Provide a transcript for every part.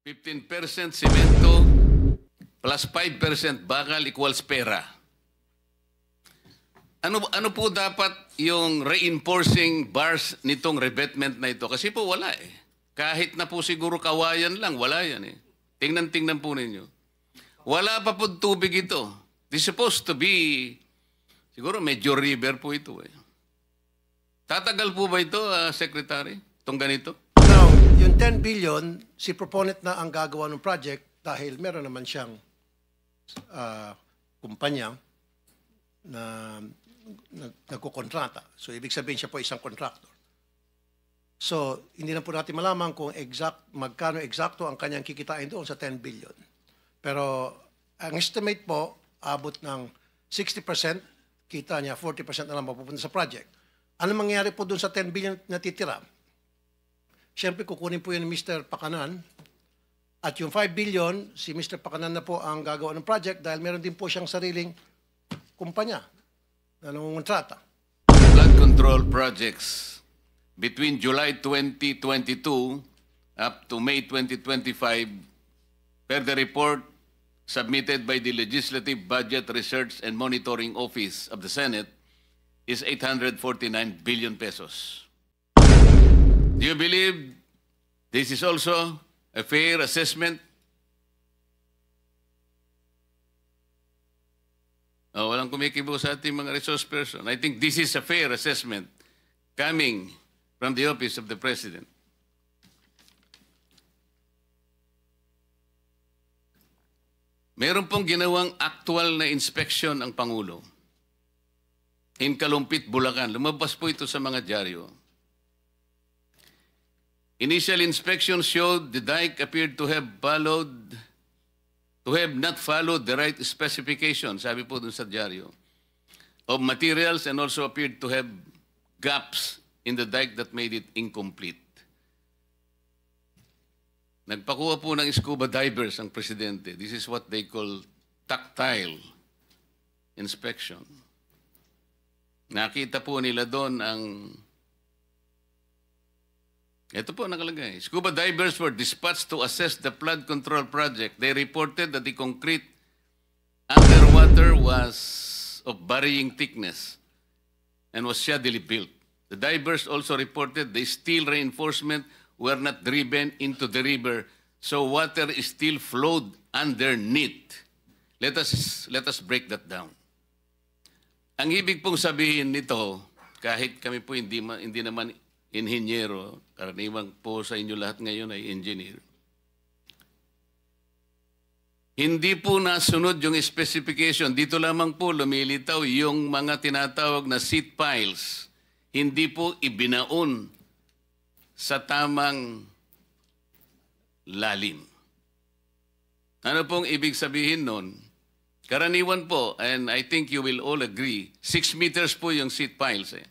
15% semento plus 5% bakal equals pera. Ano po dapat yung reinforcing bars nitong revetment na ito? Kasi po wala eh. Kahit na po siguro kawayan lang, wala yan eh. Tingnan po ninyo. Wala pa po tubig ito. This is supposed to be, siguro medyo river po ito eh. Tatagal po ba ito, Secretary? Itong ganito? Now, yung 10 billion, si proponent na ang gagawa ng project dahil meron naman siyang kumpanya na nagkukontrata. So, ibig sabihin siya po isang contractor. So, hindi na po natin malaman kung magkano eksakto ang kanyang kikitain doon sa 10 billion. Pero, ang estimate po, abot ng 60% kita niya, 40% na lang mapupunta sa project. Ano mangyayari po doon sa 10 billion na titira? Siyempre, kukunin po yun ni Mr. Pakanan. At yung 5 billion, si Mr. Pakanan na po ang gagawa ng project dahil meron din po siyang sariling kumpanya na nangungontrata. Flood control projects between July 2022 up to May 2025 per the report submitted by the Legislative Budget Research and Monitoring Office of the Senate is 849 billion pesos. Do you believe this is also a fair assessment? Oh, walang kumikibo sa ating mga resource person. I think this is a fair assessment coming from the office of the President. Meron pong ginawang actual na inspection ang Pangulo in Kalumpit, Bulacan. Lumabas po ito sa mga dyaryo. Initial inspection showed the dike appeared to have not followed the right specifications, sabi po dun sa dyaryo, of materials and also appeared to have gaps in the dike that made it incomplete. Nagpakuha po ng scuba divers ang presidente. This is what they call tactile inspection. Nakita po nila doon ang ito po nakalagay. Scuba divers were dispatched to assess the flood control project. They reported that the concrete underwater was of varying thickness and was shaddily built. The divers also reported the steel reinforcement were not driven into the river, so water is still flowed underneath. Let us break that down. Ang ibig pong sabihin nito, kahit kami po hindi naman inhinyero, karaniwang po sa inyo lahat ngayon ay engineer. Hindi po nasunod yung specification. Dito lamang po lumilitaw yung mga tinatawag na seat piles. Hindi po ibinaon sa tamang lalim. Ano pong ibig sabihin nun? Karaniwan po, and I think you will all agree, 6 meters po yung seat piles eh.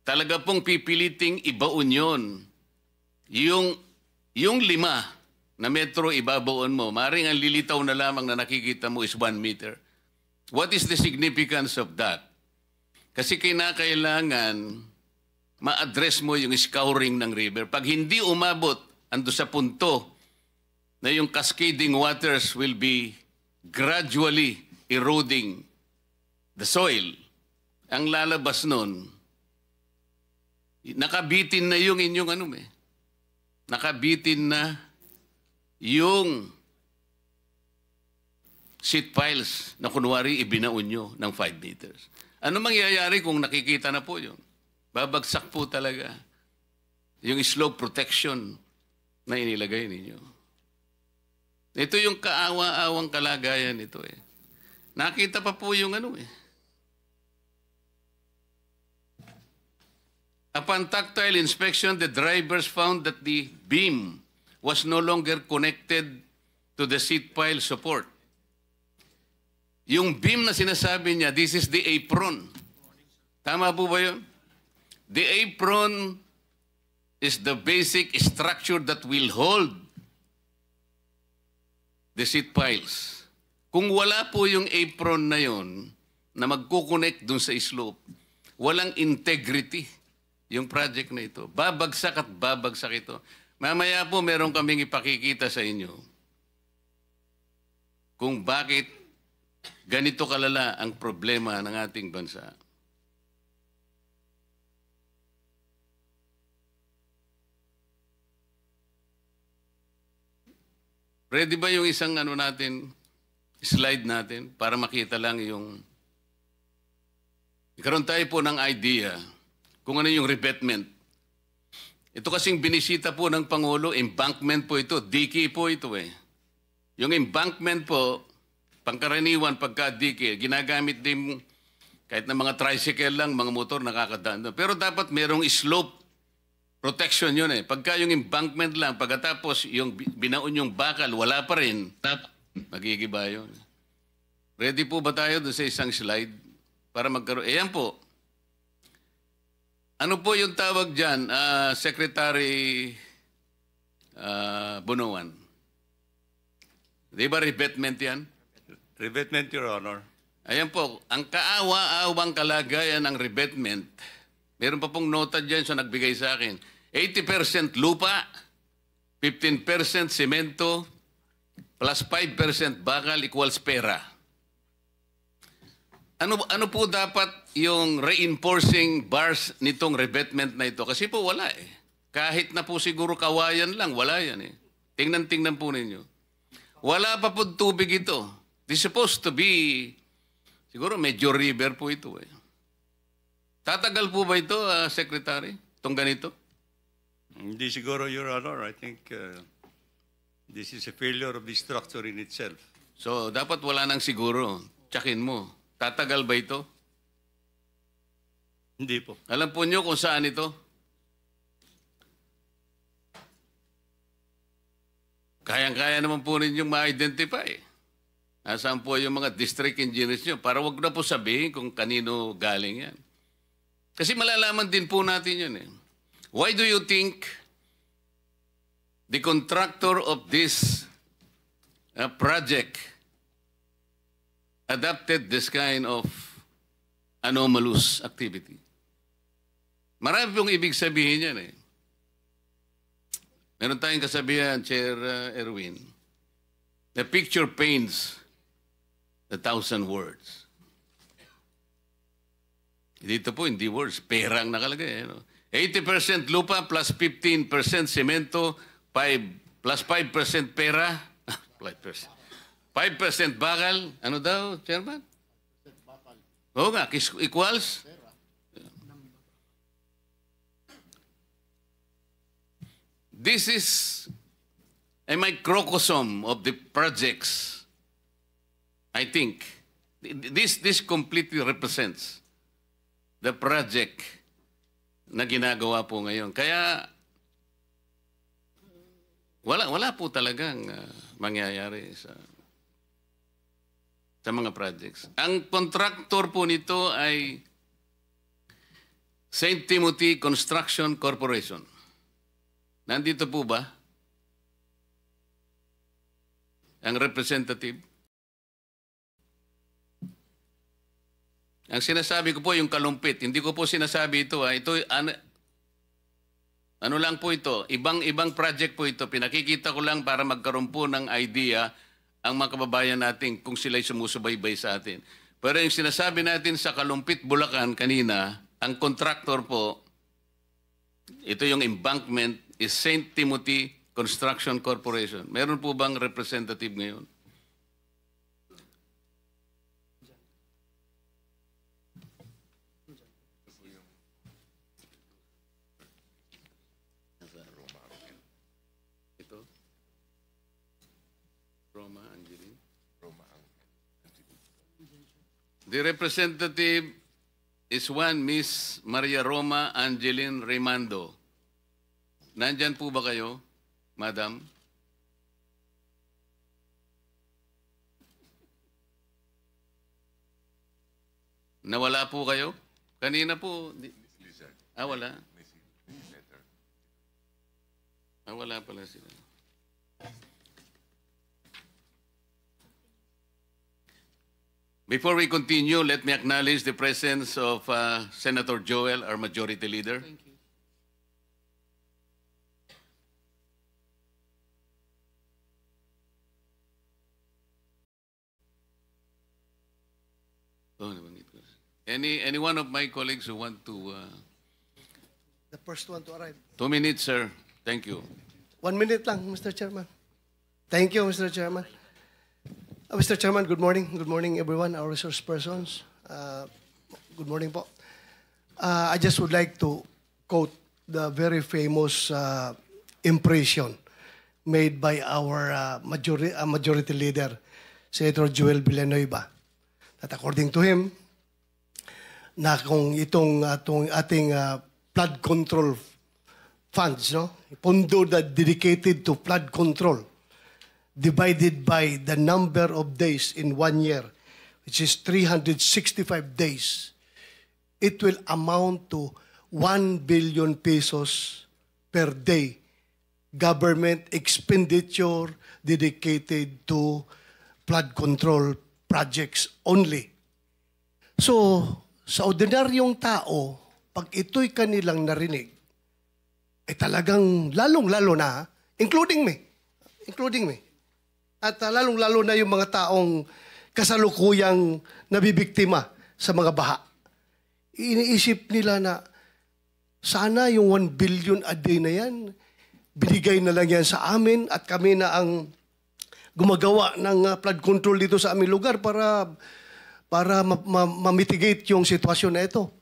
Talaga pong pipiliting ibaon yun. Yung 5 na metro ibabaon mo, maring ang lilitaw na lamang na nakikita mo is 1 meter. What is the significance of that? Kasi kinakailangan ma-address mo yung scouring ng river. Pag hindi umabot, ando sa punto na yung cascading waters will be gradually eroding the soil, ang lalabas nun, nakabitin na yung inyong nakabitin na yung seat piles na kunwari ibinaon nyo ng 5 meters. Ano mangyayari kung nakikita na po yun? Babagsak po talaga yung slope protection na inilagay ninyo. Ito yung kaawa-awang kalagayan nito eh. Nakita pa po yung Upon tactile inspection, the drivers found that the beam was no longer connected to the seat pile support. Yung beam na sinasabi niya, this is the apron. Tama po ba yun? The apron is the basic structure that will hold the seat piles. Kung wala po yung apron na yun, na magkukonect dun sa slope, walang integrity yung project na ito. Babagsak at babagsak ito. Mamaya po meron kaming ipakikita sa inyo kung bakit ganito kalala ang problema ng ating bansa. Ready ba yung isang slide natin para makita lang yung... Ikaroon tayo po ng idea kung ano yung revetment. Ito kasing binisita po ng Pangulo, embankment po ito, diki po ito eh. Yung embankment po, pangkaraniwan pagka diki, ginagamit din kahit na mga tricycle lang, mga motor nakakadaan. Pero dapat merong slope protection yun eh. Pagka yung embankment lang, pagkatapos yung binaon yung bakal, wala pa rin, magigiba yun. Ready po ba tayo doon sa isang slide para magkaroon? Ayan po. Ano po yung tawag dyan, Secretary Bunuan? Di ba revetment yan? Revetment, Your Honor. Ayan po, ang kaawa-awang kalagayan ng revetment, meron pa pong nota dyan sa nagbigay sa akin, 80% lupa, 15% semento, plus 5% bakal equals pera. Ano po dapat yung reinforcing bars nitong revetment na ito? Kasi po wala eh. Kahit na po siguro kawayan lang, wala yan eh. Tingnan po ninyo. Wala pa po tubig ito. This is supposed to be, siguro medyo river po ito eh. Tatagal po ba ito, Secretary? Itong ganito? Hindi siguro, Your Honor. I think this is a failure of the structure in itself. So, dapat wala nang siguro. Tsakin mo. Tatagal ba ito? Hindi po. Alam po nyo kung saan ito? Kayang-kaya naman po ninyong ma-identify. Nasaan po yung mga district engineers nyo? Para wag na po sabihin kung kanino galing yan. Kasi malalaman din po natin yun eh. Why do you think the contractor of this project adopted this kind of anomalous activity? Marami pong ibig sabihin yan eh. Meron tayong kasabihan, Chair Erwin, the picture paints 1,000 words. Dito po, hindi words, pera ang nakalagay. 80% lupa plus 15% semento, plus 5% pera, 5% bakal. Ano daw, Chairman? Oo nga, equals? This is a microcosm of the projects. I think this completely represents the project na ginagawa po ngayon. Kaya wala po talagang mangyayari sa mga projects. Ang contractor po nito ay St. Timothy Construction Corporation. Nandito po ba ang representative? Ang sinasabi ko po yung kalumpit. Hindi ko po sinasabi ito. Ito ano lang po ito. Ibang project po ito. Pinakikita ko lang para magkaroon po ng idea ang mga kababayan natin kung sila'y sumusubaybay sa atin. Pero yung sinasabi natin sa Kalumpit, Bulacan kanina, ang contractor po, ito yung embankment, is St. Timothy Construction Corporation. Meron po bang representative ngayon? Ito? Roma Angeline? The representative is one Miss Maria Roma Angeline Remando. Nandyan po ba kayo, Madam? Nawala po kayo? Kanina po. Wala. Wala pala sila. Before we continue, let me acknowledge the presence of Senator Joel, our Majority Leader. Thank you. Oh, nabanggit ko. Any one of my colleagues who want to... The first one to arrive. 2 minutes, sir. Thank you. 1 minute lang, Mr. Chairman. Thank you, Mr. Chairman. Mr. Chairman, good morning. Good morning, everyone, our resource persons. Good morning po. I just would like to quote the very famous impression made by our majority leader, Senator Joel Villanueva, that according to him, na kung itong ating flood control funds, no, pondo na dedicated to flood control, divided by the number of days in 1 year, which is 365 days, it will amount to 1 billion pesos per day government expenditure dedicated to flood control projects only. So, sa ordinaryong tao, pag ito'y kanilang narinig, ay talagang lalong-lalo na, including me, at lalong-lalo na yung mga taong kasalukuyang nabibiktima sa mga baha. Iniisip nila na sana yung 1 billion a day na yan, binigay na lang yan sa amin at kami na ang gumagawa ng flood control dito sa aming lugar para ma-mitigate yung sitwasyon na ito.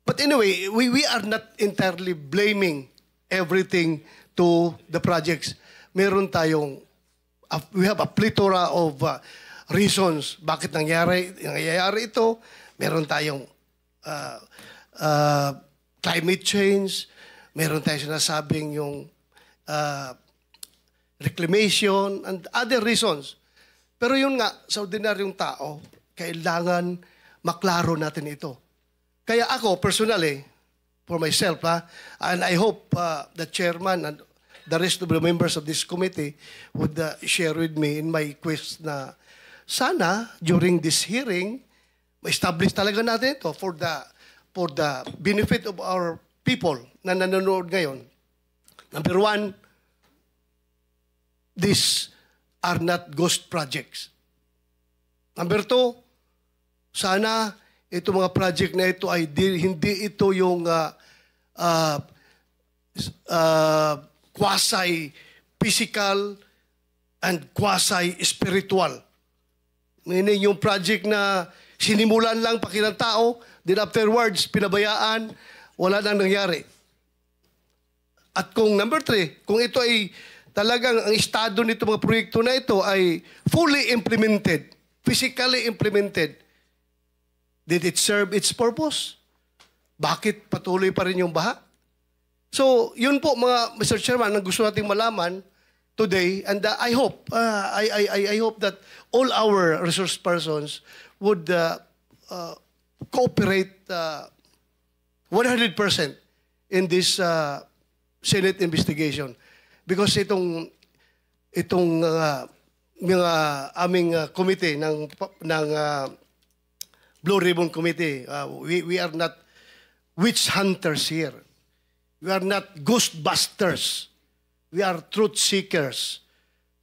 But anyway, we are not entirely blaming everything to the projects. Meron tayong, we have a plethora of reasons bakit nangyayari ito. Meron tayong climate change, meron tayong sinasabing yung reclamation and other reasons. Pero yun nga, sa ordinaryong tao, kailangan maklaro natin ito. Kaya ako, personally, for myself, and I hope the chairman and the rest of the members of this committee would share with me in my quest na sana, during this hearing, ma-establish talaga natin ito for the benefit of our people na nanonood ngayon. Number one, these are not ghost projects. Number two, sana itong mga project na ito ay hindi ito yung quasi-physical and quasi-spiritual. Meaning yung project na sinimulan lang pakilang tao, then afterwards, pinabayaan, wala nang nangyari. At kung number three, kung ito ay talagang ang estado nito mga proyekto na ito ay fully implemented, physically implemented, did it serve its purpose? Bakit patuloy pa rin yung baha? So, yun po mga Mr. Chairman, ang gusto nating malaman today, and I hope, I hope that all our resource persons would cooperate 100% in this Senate investigation. Because itong mga aming committee ng Blue Ribbon Committee, we are not witch hunters here. We are not ghostbusters. We are truth seekers.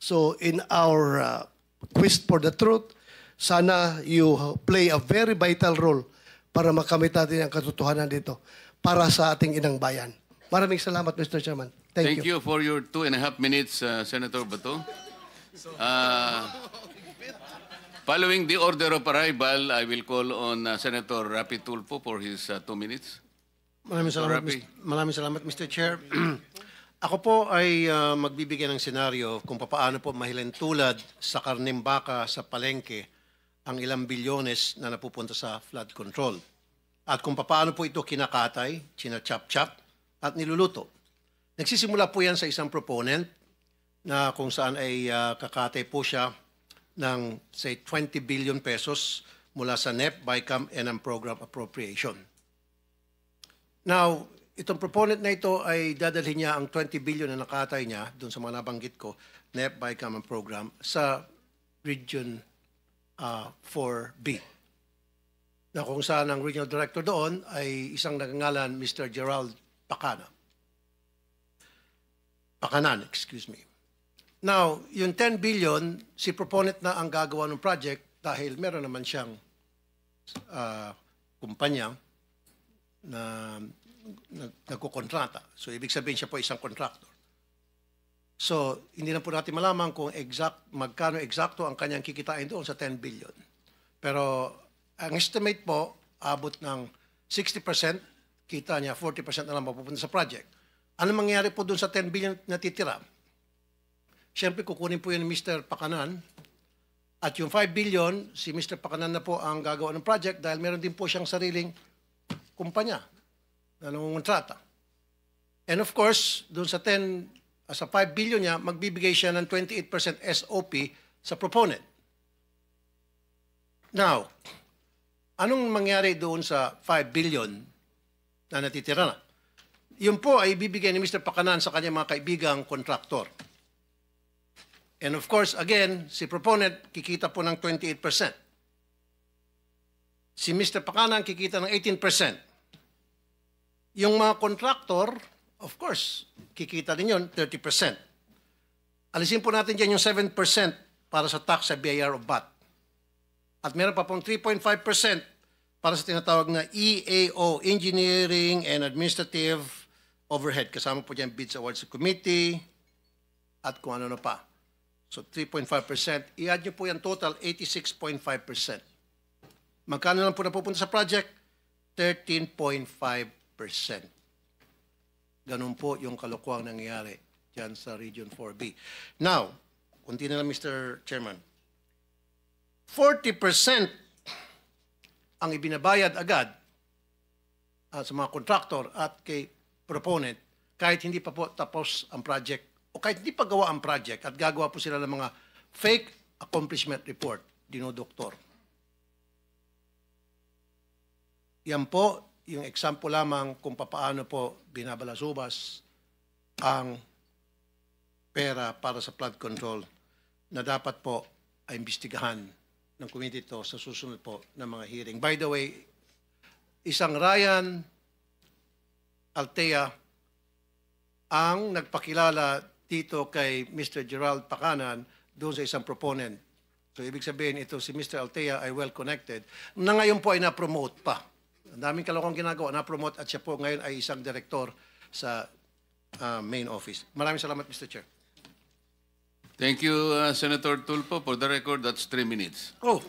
So in our quest for the truth, sana you play a very vital role para makamit natin ang katotohanan dito para sa ating inang bayan. Maraming salamat, Mr. Chairman. Thank you. Thank you for your 2.5 minutes, Senator Bato. Following the order of arrival, I will call on Senator Rapi Tulfo for his 2 minutes. Maraming salamat, Mr. Chair. Ako po ay magbibigay ng senaryo kung paano po mahilentulad sa karneng baka sa palengke ang ilang bilyones na napupunta sa flood control. At kung paano po ito kinakatay, china-chop-chop, at niluluto. Nagsisimula po yan sa isang proponent na kung saan ay kakatay po siya ng, say, 20 billion pesos mula sa NEP, BICAM, and ang program appropriation. Now, itong proponent na ito ay dadalhin niya ang 20 billion na nakatay niya doon sa mga nabanggit ko, NEP, BICAM, and program sa Region 4B. Na kung saan ang regional director doon ay isang nagngalan, Mr. Gerald Pakanan, excuse me. Now, yung 10 billion, si proponent na ang gagawa ng project dahil meron naman siyang kumpanya na nagkukontrata. So, ibig sabihin siya po isang contractor. So, hindi na po natin malaman kung magkano eksakto ang kanyang kikitain doon sa 10 billion. Pero, ang estimate po, abot ng 60% kita niya, 40% na lang mapupunta sa project. Ano mangyayari po doon sa 10 billion na titira? Siyempre, kukunin po yun ni Mr. Pakanan. At yung 5 billion, si Mr. Pakanan na po ang gagawa ng project dahil meron din po siyang sariling kumpanya na nangungontrata. And of course, doon sa 5 billion niya, magbibigay siya ng 28% SOP sa proponent. Now, anong mangyari doon sa 5 billion na natitira na? Yun po ay bibigay ni Mr. Pakanan sa kanyang mga kaibigang kontraktor. And of course, again, si proponent kikita po ng 28%. Si Mr. Pakanan kikita ng 18%. Yung mga contractor, of course, kikita din yun, 30%. Alisin po natin dyan yung 7% para sa tax sa BIR o VAT. At meron pa pong 3.5% para sa tinatawag na EAO, Engineering and Administrative Overhead. Kasama po dyan bids awards committee at kung ano pa. So 3.5%. I-add nyo po yan total, 86.5%. Magkano lang po napupunta sa project? 13.5%. Ganun po yung kalokohang nangyayari dyan sa Region 4B. Now, kunti na lang Mr. Chairman. 40% ang ibinabayad agad sa mga contractor at kay proponent kahit hindi pa po tapos ang project o kahit hindi pa gawa ang project at gagawa po sila ng mga fake accomplishment report, dinodoktor. Yan po yung example lamang kung paano po binabalasubas ang pera para sa flood control na dapat po ay imbestigahan ng committee ito sa susunod po ng mga hearing. By the way, isang Ryan Altea ang nagpakilala dito kay Mr. Gerald Pakanan doon sa isang proponent. So, ibig sabihin, ito si Mr. Altea ay well-connected na ngayon po ay na-promote pa. Ang daming kalokong ginagawa, na-promote at siya po ngayon ay isang direktor sa main office. Maraming salamat, Mr. Chair. Thank you, Senator Tulfo. For the record, that's 3 minutes. Oh,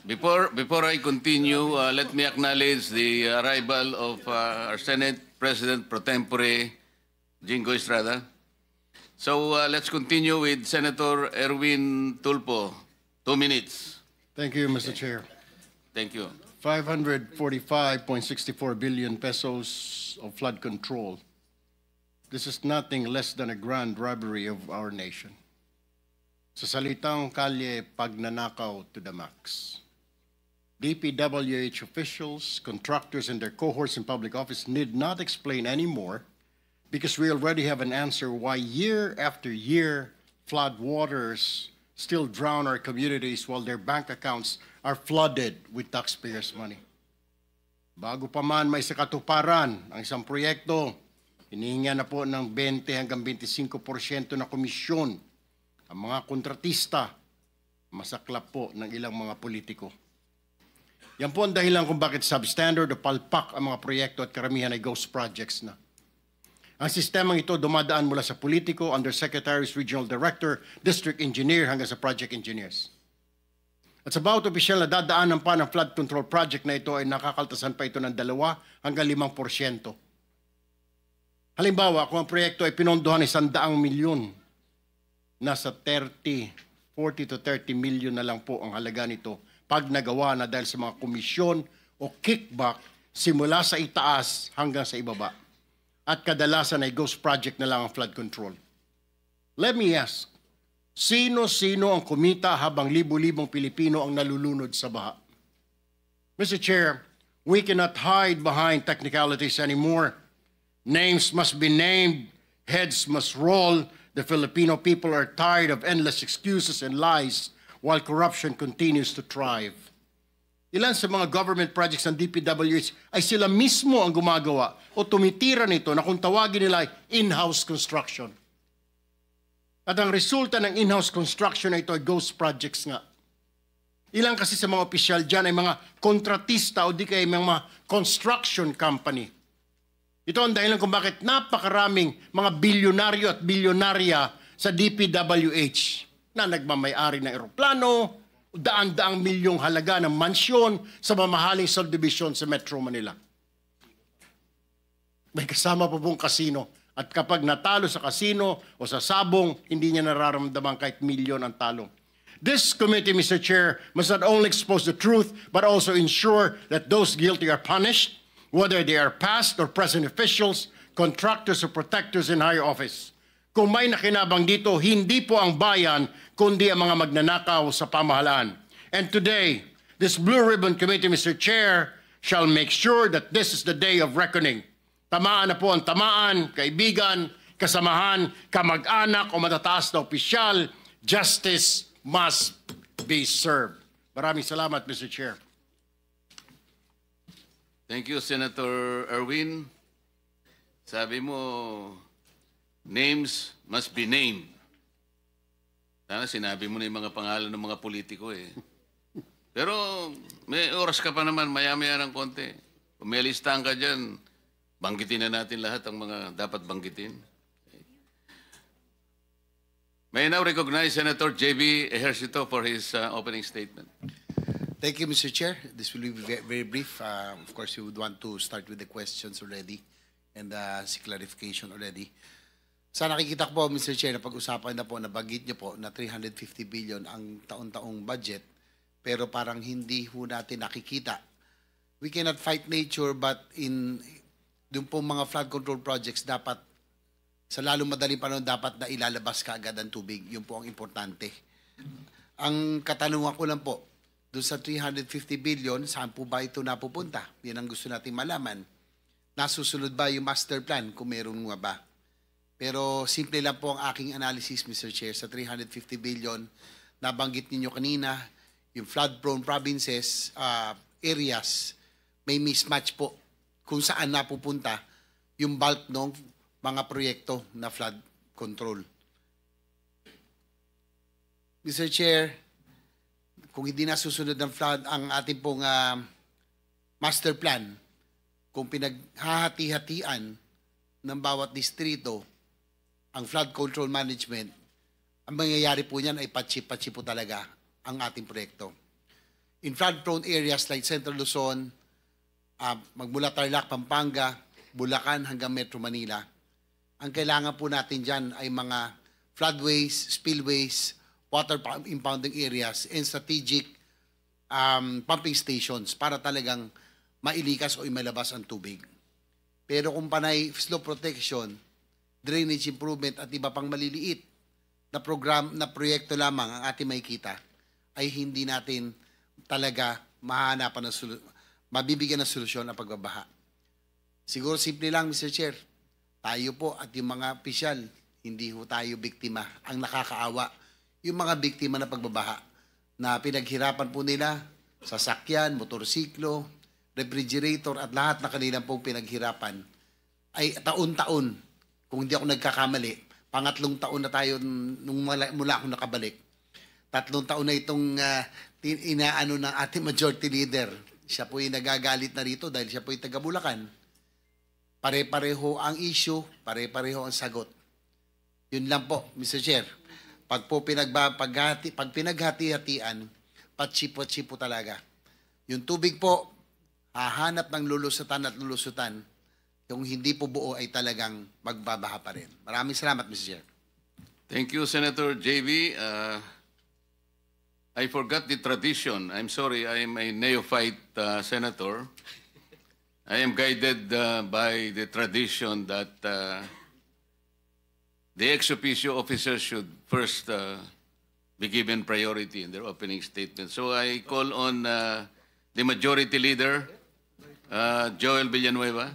Before I continue, let me acknowledge the arrival of our Senate President pro tempore, Jingo Estrada. So let's continue with Senator Erwin Tulfo. 2 minutes. Thank you, Mr. Chair. Thank you. 545.64 billion pesos of flood control. This is nothing less than a grand robbery of our nation. Sa salitang kalye, pagnanakaw to the max. DPWH officials, contractors, and their cohorts in public office need not explain anymore because we already have an answer why year after year flood waters still drown our communities while their bank accounts are flooded with taxpayers' money. Bago pa man may sakatuparan ang isang proyekto, hinihinga na po ng 20 hanggang 25% na komisyon ang mga kontratista, masaklap po ng ilang mga politiko. Yan po ang dahilan kung bakit substandard o palpak ang mga proyekto at karamihan ay ghost projects na. Ang sistemang ito dumadaan mula sa politiko, undersecretaries, regional director, district engineer hanggang sa project engineers. At sa bawat opisyal na dadaanan pa ng flood control project na ito ay nakakaltasan pa ito ng 2 hanggang 5%. Halimbawa, kung ang proyekto ay pinondohan ng 100 milyon, nasa 40 to 30 milyon na lang po ang halaga nito pag nagawa na dahil sa mga komisyon o kickback simula sa itaas hanggang sa ibaba. At kadalasan ay ghost project na lang ang flood control. Let me ask, sino-sino ang kumita habang libu-libong Pilipino ang nalulunod sa baha? Mr. Chair, we cannot hide behind technicalities anymore. Names must be named, heads must roll. The Filipino people are tired of endless excuses and lies while corruption continues to thrive. Ilan sa mga government projects ng DPWH ay sila mismo ang gumagawa o tumitira nito na kung tawagin nila ay in-house construction. At ang resulta ng in-house construction na ito ay ghost projects nga. Ilang kasi sa mga opisyal dyan ay mga kontratista o di kaya mga construction company. Ito ang dahilan kung bakit napakaraming mga bilyonaryo at bilyonarya sa DPWH na nagmamayari ng eroplano, daan-daang milyong halaga ng mansyon sa mamahaling subdivision sa Metro Manila. May kasama po pong kasino. At kapag natalo sa kasino o sa sabong, hindi niya nararamdaman kahit milyon ang talo. This committee, Mr. Chair, must not only expose the truth, but also ensure that those guilty are punished, whether they are past or present officials, contractors or protectors in higher office. Kung may nakinabang dito, hindi po ang bayan, kundi ang mga magnanakaw sa pamahalaan. And today, this Blue Ribbon Committee, Mr. Chair, shall make sure that this is the day of reckoning. Tamaan na po ang tamaan, kaibigan, kasamahan, kamag-anak o matataas na opisyal. Justice must be served. Maraming salamat, Mr. Chair. Thank you, Senator Erwin. Sabi mo, names must be named. Sana sinabi mo na yung mga pangalan ng mga politiko eh. Pero may oras ka pa naman, maya-maya ng konti. Kung may listahan ka dyan, banggitin na natin lahat ang mga dapat banggitin. May I now recognize Senator J.B. Ejercito for his opening statement. Thank you, Mr. Chair. This will be very brief. Of course, we would want to start with the questions already and see clarification already. Sa nakikita ko po, Mr. Chair, na pag-usapan na po, nabanggit niyo po na 350 billion ang taon-taong budget, pero parang hindi ho natin nakikita. We cannot fight nature, but dun po mga flood control projects, dapat sa lalong madaling panahon, dapat na ilalabas kaagad ang tubig. Yun po ang importante. Ang katanungan ko lang po, doon sa 350 billion, saan po ba ito napupunta? Yan ang gusto natin malaman. Nasusunod ba yung master plan kung meron nga ba? Pero simple lang po ang aking analysis, Mr. Chair, sa 350 billion, nabanggit ninyo kanina, yung flood-prone provinces, areas, may mismatch po kung saan napupunta yung bulk ng mga proyekto na flood control. Mr. Chair, kung hindi nasusunod ng flood ang ating pong master plan, kung pinaghahati-hatian ng bawat distrito ang flood control management, ang mangyayari po niyan ay patsi-patsi po talaga ang ating proyekto. In flood-prone areas like Central Luzon, magmula Tarlac, Pampanga, Bulacan hanggang Metro Manila, ang kailangan po natin dyan ay mga floodways, spillways, water impounding areas, and strategic pumping stations para talagang mailikas o imalabas ang tubig. Pero kung panay slope protection, drainage improvement at iba pang maliliit na program na proyekto lamang ang ating makikita, ay hindi natin talaga mahanapan ng mabibigyan ng solusyon ang pagbabaha. Siguro simple lang, Mr. Chair, tayo po at yung mga opisyal, hindi ho tayo biktima. Ang nakakaawa, yung mga biktima na pagbabaha na pinaghirapan po nila, sasakyan, motorsiklo, refrigerator at lahat na kanilang pong pinaghirapan ay taon-taon. Kung hindi ako nagkakamali, pangatlong taon na tayo nung mula ako nakabalik. 3 taon na itong inaano ng ating majority leader. Siya po yung nagagalit na rito dahil siya po yung taga Bulacan. Pare-pareho ang issue, pare-pareho ang sagot. Yun lang po, Mr. Chair. Pag pinaghati-hatian, patsi-patsi po talaga. Yung tubig po, hahanap ng lulusutan at lulusutan. Yung hindi po buo ay talagang magbabaha pa rin. Maraming salamat, Mr. Chair. Thank you, Senator J.B. I forgot the tradition. I'm sorry, I am a neophyte senator. I am guided by the tradition that the ex officio officers should first be given priority in their opening statement. So I call on the majority leader, Joel Villanueva.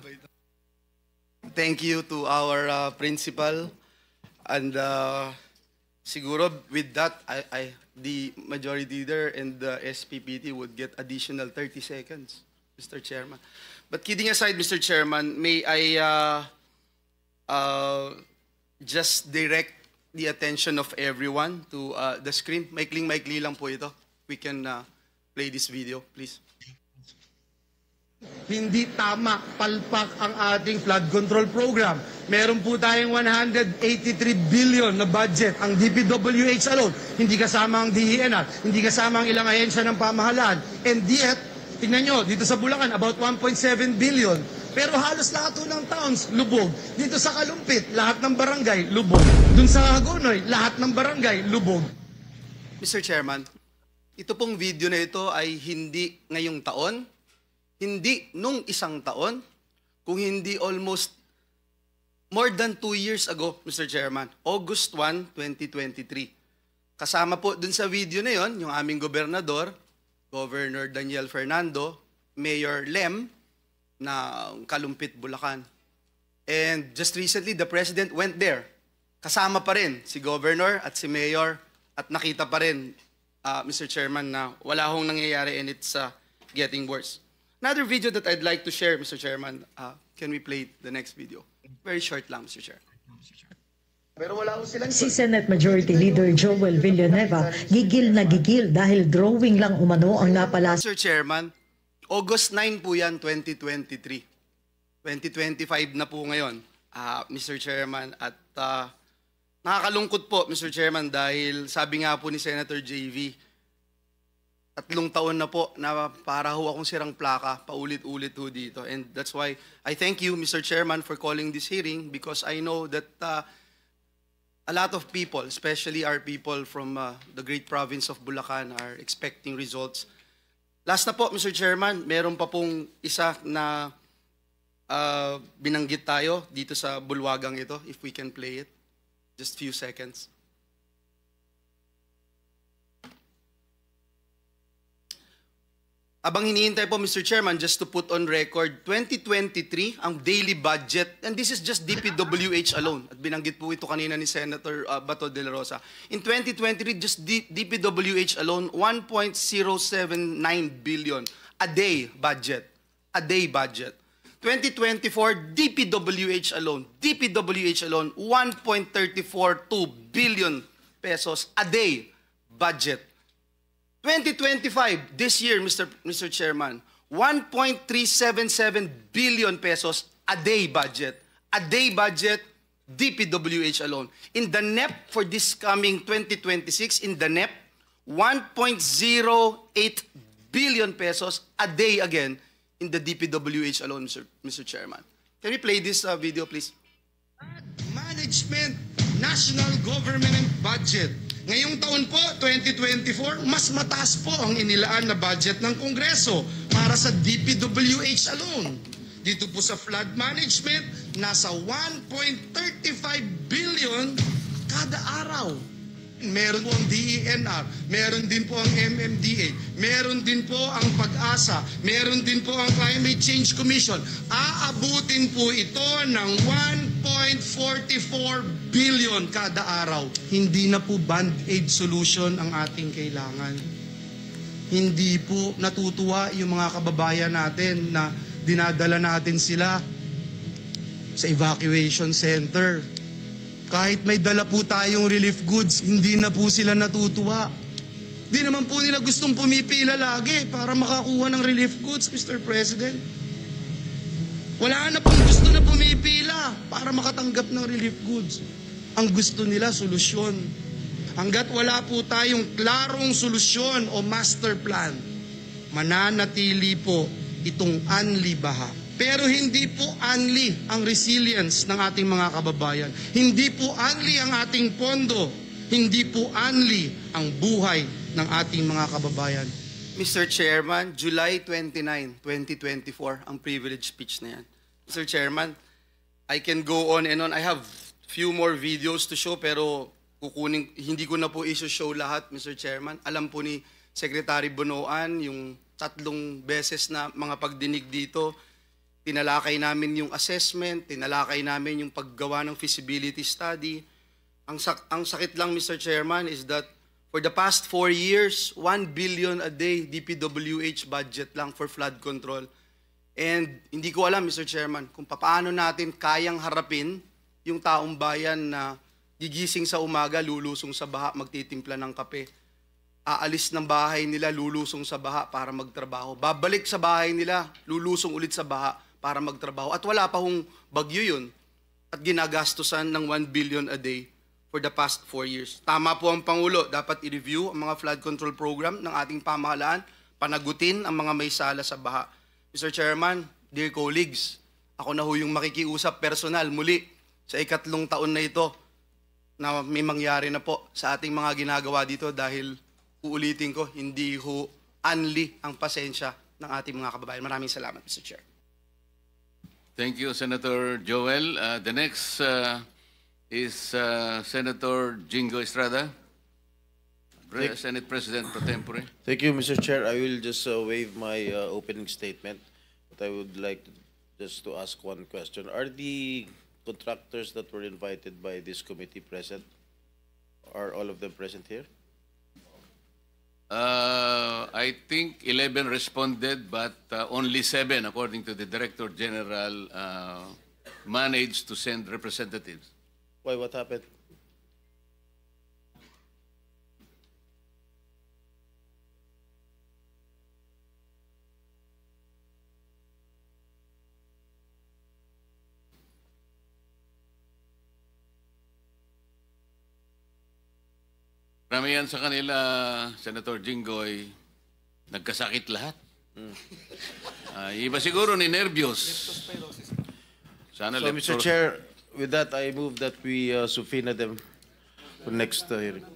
Thank you to our principal, and siguro with that, the majority leader and the SPPT would get additional 30 seconds, Mr. Chairman. But kidding aside, Mr. Chairman, may I just direct the attention of everyone to the screen? Maikling-maikli lang po ito. We can play this video, please. Hindi tama, palpak ang ating flood control program. Meron po tayong 183 billion na budget ang DPWH alone. Hindi kasama ang DENR, hindi kasama ang ilang ahensya ng pamahalaan. And yet, tingnan nyo, dito sa Bulacan, about 1.7 billion. Pero halos lahat ng towns, lubog. Dito sa Kalumpit, lahat ng barangay, lubog. Dun sa Hagonoy, lahat ng barangay, lubog. Mr. Chairman, ito pong video na ito ay hindi ngayong taon, hindi nung isang taon, kung hindi almost more than 2 years ago, Mr. Chairman, August 1, 2023. Kasama po dun sa video na yon yung aming gobernador, Governor Daniel Fernando, Mayor Lem, na Kalumpit, Bulacan. And just recently, the President went there. Kasama pa rin si Governor at si Mayor at nakita pa rin, Mr. Chairman, na wala hong nangyayari and it's getting worse. Another video that I'd like to share, Mr. Chairman, can we play the next video? Very short lang, Mr. Chair. Si Senate Majority Leader Joel Villanueva gigil na gigil dahil drawing lang umano ang napala. Mr. Chairman, August 9 po yan, 2023. 2025 na po ngayon, Mr. Chairman. At nakakalungkot po, Mr. Chairman, dahil sabi nga po ni Senator JV, 3 taon na po na para ho akong sirang plaka, paulit-ulit ho dito. And that's why I thank you, Mr. Chairman, for calling this hearing because I know that a lot of people, especially our people from the great province of Bulacan, are expecting results. Last na po, Mr. Chairman, meron pa pong isa na binanggit tayo dito sa bulwagang ito, if we can play it. Just few seconds. Abang hinihintay po, Mr. Chairman, just to put on record, 2023, ang daily budget, and this is just DPWH alone, at binanggit po ito kanina ni Senator Bato de la Rosa. In 2023, just DPWH alone, 1.079 billion a day budget. A day budget. 2024, DPWH alone, 1.342 billion pesos a day budget. 2025, this year, Mr. Chairman, 1.377 billion pesos a day budget. A day budget, DPWH alone. In the NEP for this coming 2026, in the NEP, 1.08 billion pesos a day again in the DPWH alone, Mr. Chairman. Can we play this video, please? Management, national government and budget. Ngayong taon po, 2024, mas mataas po ang inilaan na budget ng Kongreso para sa DPWH alone. Dito po sa flood management, nasa 1.35 billion kada araw. Meron po ang DENR, meron din po ang MMDA, meron din po ang PAG-ASA, meron din po ang Climate Change Commission. Aabutin po ito ng 1.44 billion kada araw. Hindi na po band-aid solution ang ating kailangan. Hindi po natutuwa yung mga kababayan natin na dinadala natin sila sa evacuation center. Kahit may dala po tayong relief goods, hindi na po sila natutuwa. Di naman po nila gustong pumipila lagi para makakuha ng relief goods, Mr. President. Wala na pong gusto na pumipila para makatanggap ng relief goods. Ang gusto nila, solusyon. Hanggat wala po tayong klarong solusyon o master plan, mananatili po itong anli baha. Pero hindi po only ang resilience ng ating mga kababayan. Hindi po only ang ating pondo. Hindi po only ang buhay ng ating mga kababayan. Mr. Chairman, July 29, 2024, ang privilege speech na yan. Mr. Chairman, I can go on and on. I have few more videos to show pero hindi ko na po i-show lahat, Mr. Chairman. Alam po ni Secretary Bonoan yung 3 beses na mga pagdinig dito. Tinalakay namin yung assessment, tinalakay namin yung paggawa ng feasibility study. Ang sakit lang, Mr. Chairman, is that for the past 4 years, 1 billion a day DPWH budget lang for flood control. And hindi ko alam, Mr. Chairman, kung paano natin kayang harapin yung taong bayan na gigising sa umaga, lulusong sa baha, magtitimpla ng kape. aalis ng bahay nila, lulusong sa baha para magtrabaho. Babalik sa bahay nila, lulusong ulit sa baha para magtrabaho. At wala pa hong bagyo yun. At ginagastusan ng 1 billion a day for the past 4 years. Tama po ang Pangulo, dapat i-review ang mga flood control program ng ating pamahalaan, panagutin ang mga may sala sa baha. Mr. Chairman, dear colleagues, ako na ho yung makikiusap personal muli sa ikatlong taon na ito na may mangyari na po sa ating mga ginagawa dito dahil uulitin ko, hindi ho anli ang pasensya ng ating mga kababayan. Maraming salamat, Mr. Chair. Thank you, Senator Joel. The next is Senator Jingo Estrada, Senate President pro tempore. Thank you, Mr. Chair. I will just waive my opening statement, but I would like just to ask one question. Are the contractors that were invited by this committee present? Are all of them present here? I think 11 responded, but only 7, according to the Director General, managed to send representatives. Why? What happened? Karamihan sa kanila, Senator Jinggoy, nagkasakit lahat. Iba siguro ni nervyos. Sana So, Mr. Chair, with that, I move that we subpoena them for next hearing.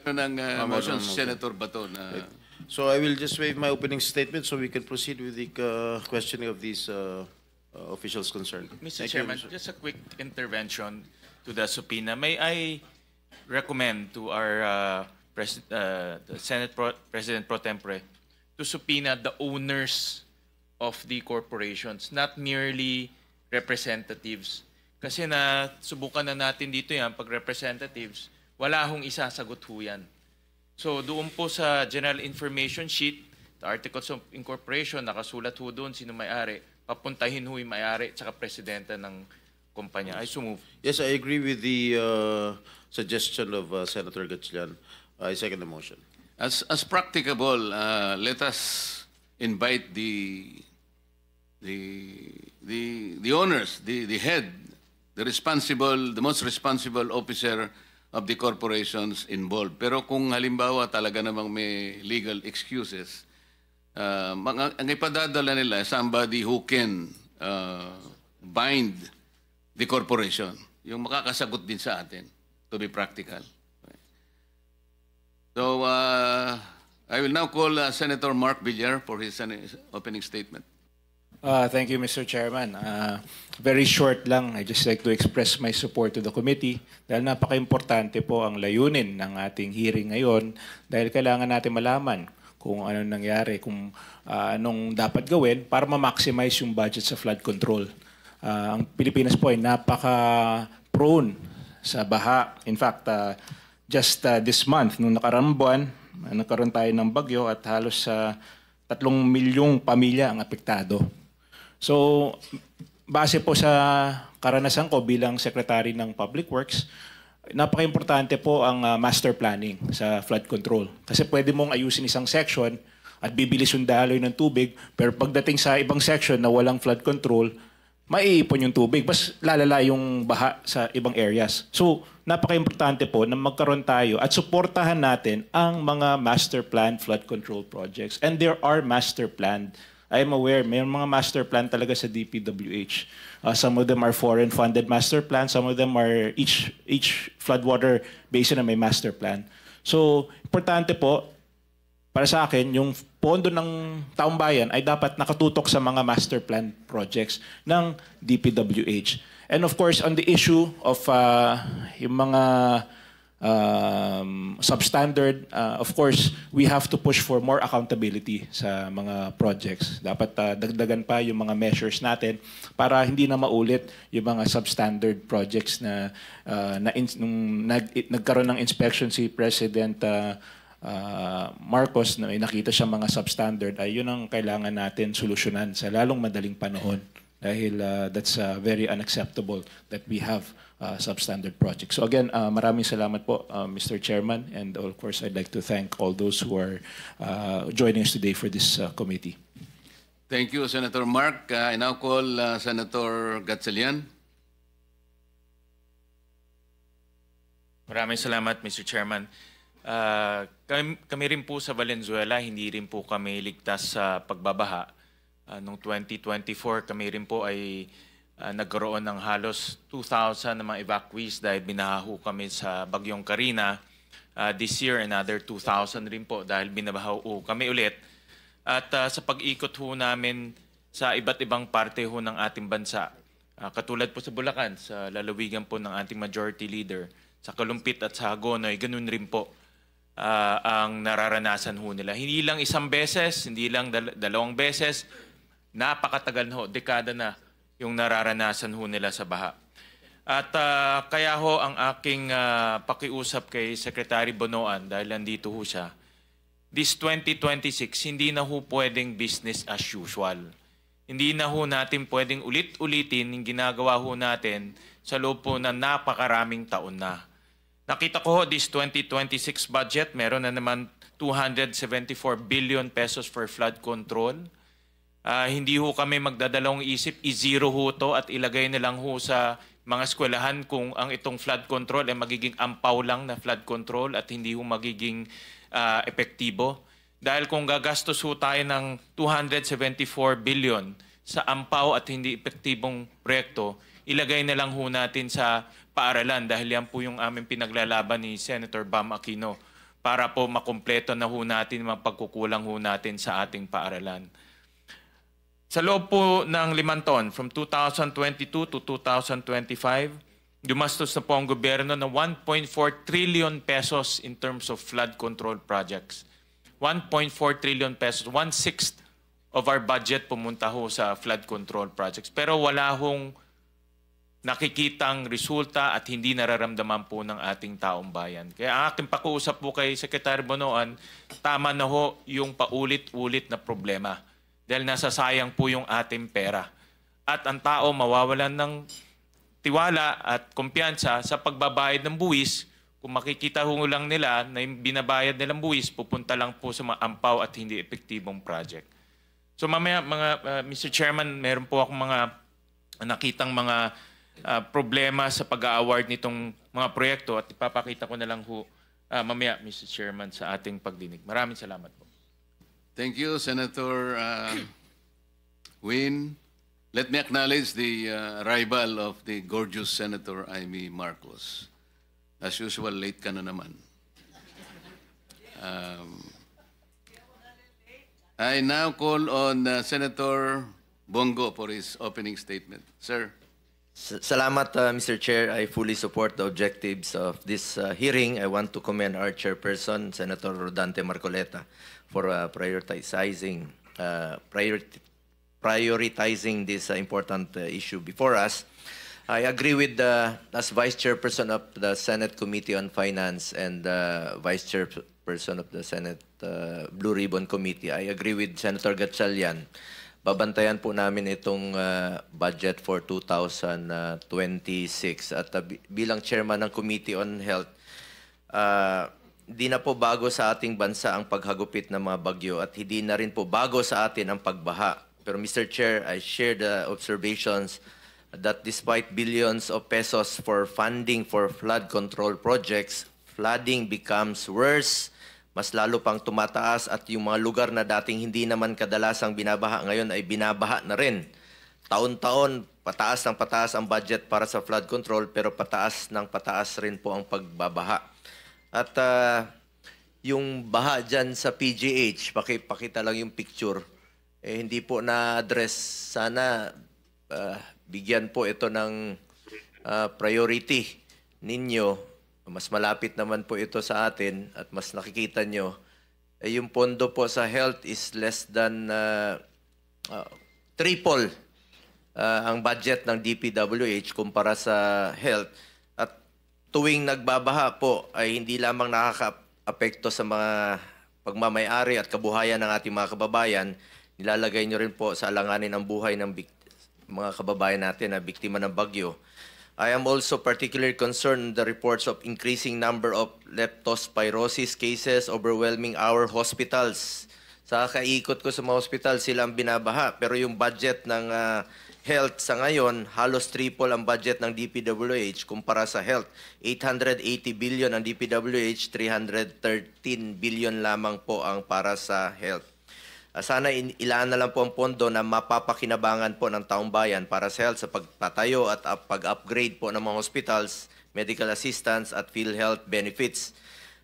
ng motion si Senator Bato na So I will just waive my opening statement so we can proceed with the questioning of these officials concerned. Mr. Chairman, just a quick intervention to the subpoena. May I recommend to our the Senate President pro tempore to subpoena the owners of the corporations, not merely representatives. Kasi na subukan na natin dito yan, pag representatives, wala hong isasagot ho yan. So doon po sa General Information Sheet, the Articles of Incorporation, nakasulat ho doon sino may-ari, papuntahin ho yung may-ari at saka presidente ng kumpanya. I so move. Yes, I agree with the suggestion of Senator Gatchalian. I second the motion. as practicable, let us invite the owners, the head, the most responsible officer of the corporations involved. Pero kung halimbawa talaga namang may legal excuses, ang ipadadala nila somebody who can bind the corporation, yung makakasagot din sa atin, to be practical. So I will now call Senator Mark Villar for his opening statement. Thank you, Mr. Chairman. Very short lang, I just like to express my support to the committee dahil napaka-importante po ang layunin ng ating hearing ngayon dahil kailangan natin malaman kung ano nangyari, kung anong dapat gawin para ma-maximize yung budget sa flood control. Ang Pilipinas po ay napaka-prone sa baha. In fact, just this month, nung nakaraang buwan, nagkaroon tayo ng bagyo at halos 3 milyong pamilya ang apektado. So, base po sa karanasan ko bilang Secretary ng Public Works, napaka-importante po ang master planning sa flood control. Kasi pwede mong ayusin isang section at bibilis yung daloy ng tubig, pero pagdating sa ibang section na walang flood control, maiipon yung tubig, mas lalala yung baha sa ibang areas. So, napaka-importante po na magkaroon tayo at suportahan natin ang mga master plan flood control projects. And there are master plan. I am aware, may mga master plan talaga sa DPWH. Some of them are foreign-funded master plan. Some of them are each floodwater basin na may master plan. So, importante po, para sa akin, yung pondo ng taong bayan ay dapat nakatutok sa mga master plan projects ng DPWH. And of course, on the issue of yung mga substandard, of course, we have to push for more accountability sa mga projects. Dapat dagdagan pa yung mga measures natin para hindi na maulit yung mga substandard projects na nung nagkaroon ng inspection si President Marcos na may nakita siya mga substandard, ay yun ang kailangan natin solusyonan sa lalong madaling panahon. dahil that's very unacceptable that we have substandard projects. So again, maraming salamat po, Mr. Chairman, and of course, I'd like to thank all those who are joining us today for this committee. Thank you, Senator Mark. I now call Senator Gatchalian. Maraming salamat, Mr. Chairman. Kami rin po sa Valenzuela, hindi rin po kami ligtas sa pagbabaha. Noong 2024, kami rin po ay nagkaroon ng halos 2,000 na mga evacuees dahil binaho kami sa Bagyong Karina. This year, another 2,000 rin po dahil binabaho kami ulit. At sa pag-ikot ho namin sa iba't ibang parte ho ng ating bansa, katulad po sa Bulacan, sa lalawigan po ng ating majority leader, sa Kalumpit at sa Hagonoy, ganun rin po ang nararanasan ho nila. Hindi lang isang beses, hindi lang dalawang beses, napakatagal ho, dekada na yung nararanasan ho nila sa baha. At kaya ho ang aking pakiusap kay Secretary Bonoan, dahil nandito ho siya, this 2026, hindi na ho pwedeng business as usual. Hindi na ho natin pwedeng ulit-ulitin yung ginagawa ho natin sa loob po na napakaraming taon na. Nakita ko ho, this 2026 budget, meron na naman 274 billion pesos for flood control. Hindi ho kami magdadalawang isip, i-zero ho to at ilagay na lang ho sa mga eskwelahan kung ang itong flood control ay magiging ampaw lang na flood control at hindi ho magiging epektibo. Dahil kung gagastos ho tayo ng 274 billion sa ampaw at hindi epektibong proyekto, ilagay na lang ho natin sa paaralan dahil yan po yung aming pinaglalaban ni Senator Bam Aquino para po makumpleto na ho natin mga pagkukulang ho natin sa ating paaralan. Sa loob po ng 5 taon, from 2022 to 2025, dumastos na po ang gobyerno ng 1.4 trillion pesos in terms of flood control projects. 1.4 trillion pesos, 1/6 of our budget pumunta ho sa flood control projects. Pero wala hong nakikitang resulta at hindi nararamdaman po ng ating taong bayan. Kaya ang aking pakiusap po kay Secretary Bonoan, tama na ho yung paulit-ulit na problema dahil nasasayang po yung ating pera. At ang tao mawawalan ng tiwala at kumpiyansa sa pagbabayad ng buwis. Kung makikita ho lang nila na yung binabayad nilang buwis, pupunta lang po sa mga ampaw at hindi epektibong project. So mamaya, Mr. Chairman, meron po akong mga nakitang mga problema sa pag-award nitong mga proyekto at ipapakita ko na lang ho mamaya, Mr. Chairman, sa ating pagdinig. Maraming salamat po. Thank you, Senator Win. Let me acknowledge the arrival of the gorgeous Senator Amy Marcos. As usual, late ka na naman. I now call on Senator Bongo for his opening statement. Sir. Salamat, Mr. Chair. I fully support the objectives of this hearing. I want to commend our chairperson, Senator Rodante Marcoleta, for prioritizing this important issue before us. I agree with as Vice Chairperson of the Senate Committee on Finance and Vice Chairperson of the Senate Blue Ribbon Committee. I agree with Senator Gatchalian. Babantayan po namin itong budget for 2026. At bilang chairman ng Committee on Health, di na po bago sa ating bansa ang paghagupit ng mga bagyo at hindi na rin po bago sa atin ang pagbaha. Pero Mr. Chair, I share the observations that despite billions of pesos for funding for flood control projects, flooding becomes worse. Mas lalo pang tumataas at yung mga lugar na dating hindi naman kadalasang binabaha ngayon ay binabaha na rin. Taon-taon, pataas ng pataas ang budget para sa flood control pero pataas ng pataas rin po ang pagbabaha. At yung baha dyan sa PGH, pakita lang yung picture, hindi po na-address. Sana bigyan po ito ng priority ninyo. Mas malapit naman po ito sa atin at mas nakikita nyo, yung pondo po sa health is less than triple ang budget ng DPWH kumpara sa health. At tuwing nagbabaha po ay hindi lamang nakaka-apekto sa mga pagmamayari at kabuhayan ng ating mga kababayan, nilalagay nyo rin po sa alanganin ang buhay ng mga kababayan natin na biktima ng bagyo. I am also particularly concerned the reports of increasing number of leptospirosis cases overwhelming our hospitals. Sa kaikot ko sa mga hospital, sila ang binabaha. Pero yung budget ng health sa ngayon, halos triple ang budget ng DPWH kumpara sa health. 880 billion ang DPWH, 313 billion lamang po ang para sa health. Sana ilaan na lang po ang pondo na mapapakinabangan po ng taong bayan para sa health sa pagtatayo at pag-upgrade po ng mga hospitals, medical assistance at PhilHealth benefits.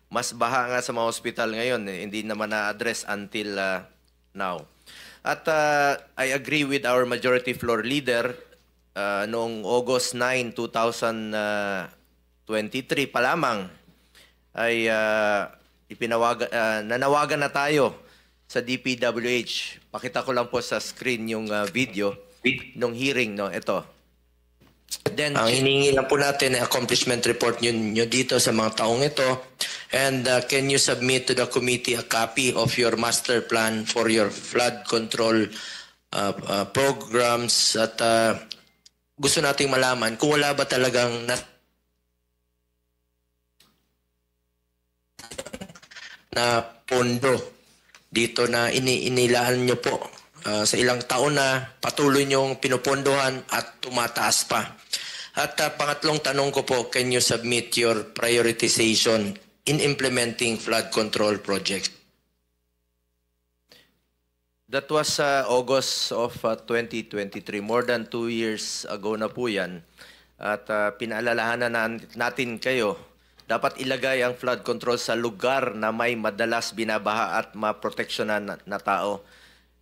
Mas baha nga sa mga hospital ngayon, hindi naman na-address until now. At I agree with our majority floor leader noong August 9, 2023 pa lamang ay nanawagan na tayo sa DPWH. Pakita ko lang po sa screen yung video nung hearing, no? Ito. Then, ang hiningi lang po natin ay accomplishment report nyo dito sa mga taong ito. And can you submit to the committee a copy of your master plan for your flood control programs? At gusto nating malaman kung wala ba talagang na pondo dito na inilaan nyo po sa ilang taon na patuloy nyong pinupondohan at tumataas pa. At pangatlong tanong ko po, can you submit your prioritization in implementing flood control projects? That was August of 2023, more than 2 years ago na po yan. At pinaalalahanan natin kayo, dapat ilagay ang flood control sa lugar na may madalas binabaha at maproteksyonan na tao.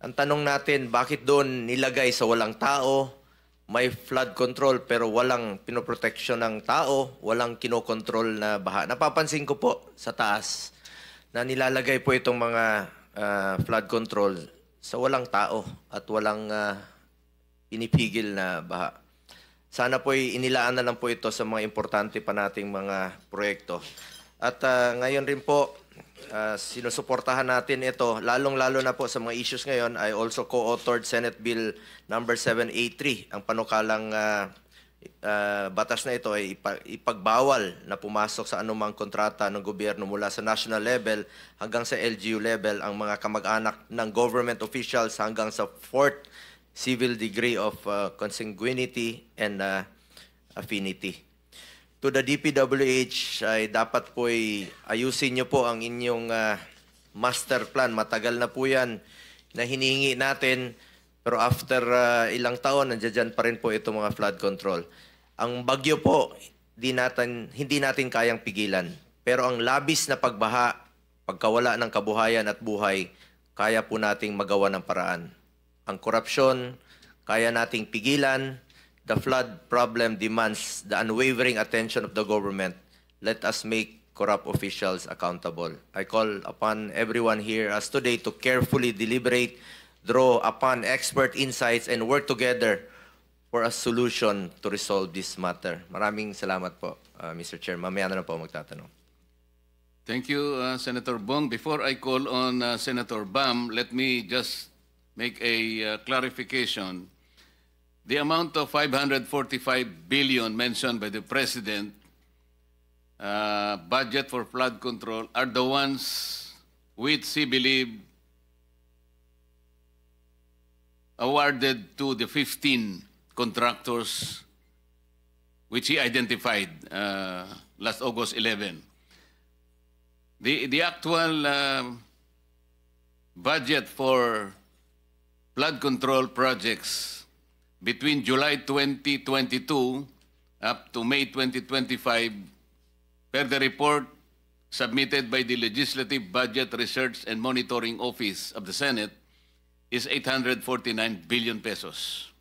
Ang tanong natin, bakit doon nilagay sa walang tao, may flood control pero walang pinoproteksyon ng tao, walang kinokontrol na baha? Napapansin ko po sa taas na nilalagay po itong mga flood control sa walang tao at walang pinipigil na baha. Sana po inilaan na lang po ito sa mga importante pa nating mga proyekto. At ngayon rin po, sinusuportahan natin ito, lalong-lalo na po sa mga issues ngayon. I also co-authored Senate Bill number 783. Ang panukalang batas na ito ay ipagbawal na pumasok sa anumang kontrata ng gobyerno mula sa national level hanggang sa LGU level ang mga kamag-anak ng government officials hanggang sa 4th civil degree of consanguinity and affinity. To the DPWH, ay dapat po ayusin nyo po ang inyong master plan. Matagal na po yan na hinihingi natin, pero after ilang taon, nandiyan pa rin po itong mga flood control. Ang bagyo po, hindi natin kayang pigilan. Pero ang labis na pagbaha, pagkawala ng kabuhayan at buhay, kaya po nating magawa ng paraan. Ang korupsyon, kaya nating pigilan. The flood problem demands the unwavering attention of the government. Let us make corrupt officials accountable. I call upon everyone here as today to carefully deliberate, draw upon expert insights, and work together for a solution to resolve this matter. Maraming salamat po, Mr. Chair. Mamaya na po magtatanong. Thank you, Senator Bong. Before I call on Senator Bam, let me just make a clarification. The amount of 545 billion mentioned by the President, budget for flood control, are the ones which he believed awarded to the 15 contractors which he identified last August 11. The actual budget for flood control projects between July 2022 up to May 2025, per the report submitted by the Legislative Budget Research and Monitoring Office of the Senate, is 849 billion pesos.